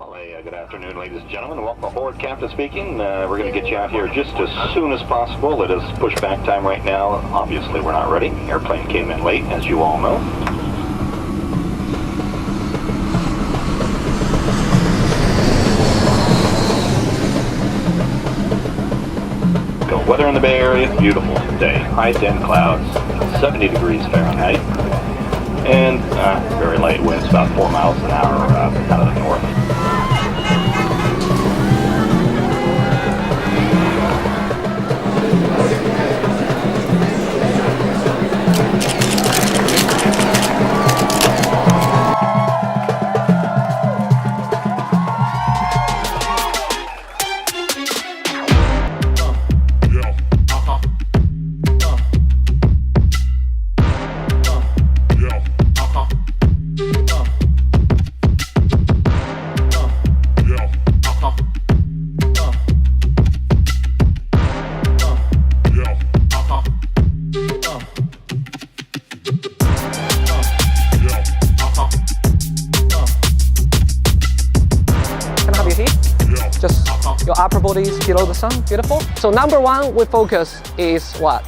Well, hey, good afternoon, ladies and gentlemen. Welcome aboard. Captain speaking. We're going to get you out here just as soon as possible. It is pushback time right now. Obviously, we're not ready. Airplane came in late, as you all know. Go. Weather in the Bay Area, beautiful day. High 10 clouds, 70 degrees Fahrenheit. And very light winds, about 4 miles an hour out of the north. Just your upper body is below the sun, beautiful. So number one we focus is what?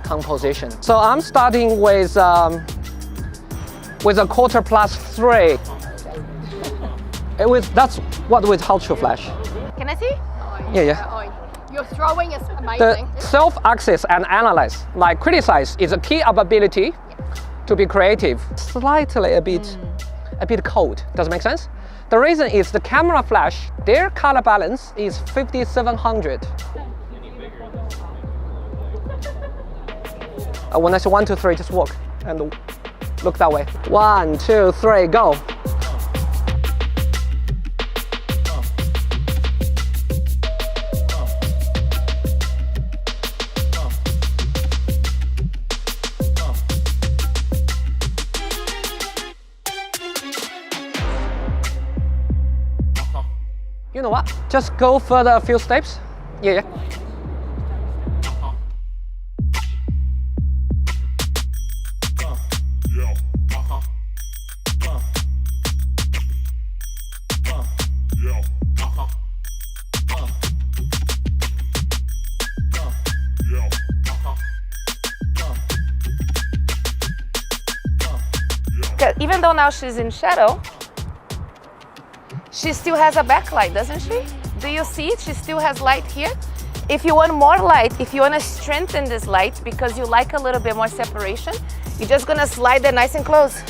Composition. So I'm starting with a 1/4+3. That's what with hot true flash. Can I see? Yeah. Your throwing is amazing. The self-access and analyze, like criticize, is a key ability to be creative. Slightly a bit cold. Does it make sense? The reason is the camera flash, their color balance is 5700. When I say 1, 2, 3, just walk and look that way. 1, 2, 3, go. You know what? Just go further a few steps. Yeah. Even though now she's in shadow, she still has a backlight, doesn't she? Do you see it? She still has light here. If you want more light, if you want to strengthen this light because you like a little bit more separation, you're just going to slide it nice and close.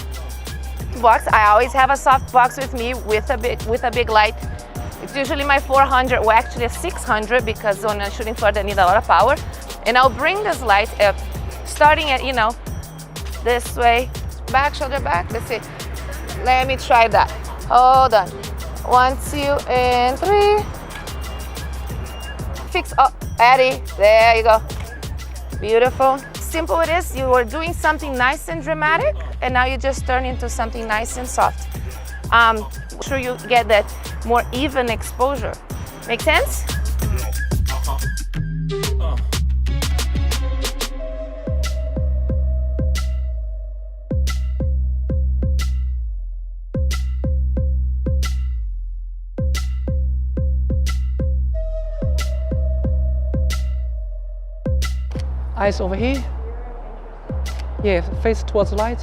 Box. I always have a soft box with me with a big light. It's usually my 400, well actually a 600 because when I'm shooting further I need a lot of power. And I'll bring this light up, starting at, this way, back, shoulder back. Let's see. Let me try that. Hold on. 1, 2, and 3. Fix up, Eddie. There you go. Beautiful. Simple it is. You were doing something nice and dramatic, and now you just turn into something nice and soft. Sure you get that more even exposure. Make sense? Eyes over here. Yeah, face towards the light.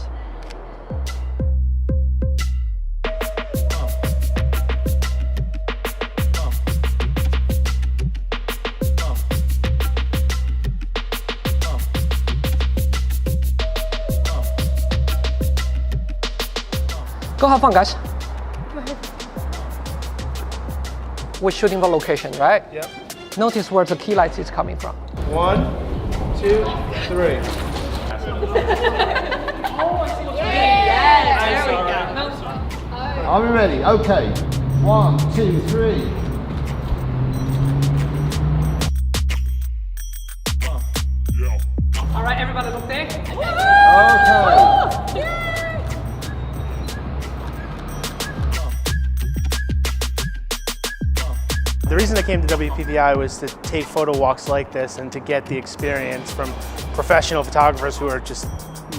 Go have fun, guys. We're shooting the location, right? Yep. Notice where the key light is coming from. 1, 2, 3. Yes, there we go. Are we ready? Okay. 1, 2, 3. All right, everybody look there. Okay. The reason I came to WPPI was to take photo walks like this and to get the experience from professional photographers who are just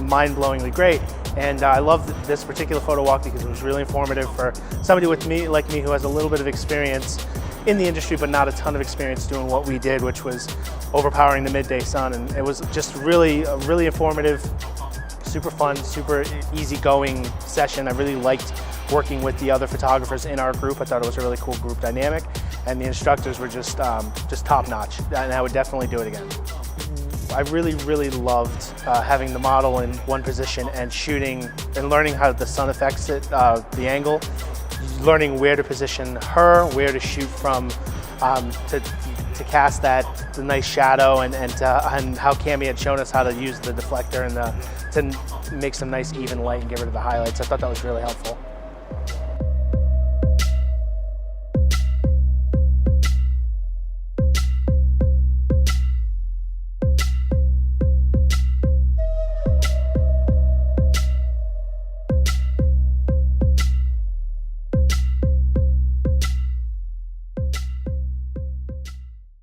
mind-blowingly great, And I love this particular photo walk because it was really informative for somebody like me who has a little bit of experience in the industry, but not a ton of experience doing what we did, which was overpowering the midday sun. And it was just really informative, super fun, super easygoing session. I really liked working with the other photographers in our group. I thought it was a really cool group dynamic, and the instructors were just top notch, and I would definitely do it again. I really loved having the model in one position and shooting and learning how the sun affects it, the angle, learning where to position her, where to shoot from to cast the nice shadow, and how Cami had shown us how to use the deflector and to make some nice even light and get rid of the highlights. I thought that was really helpful.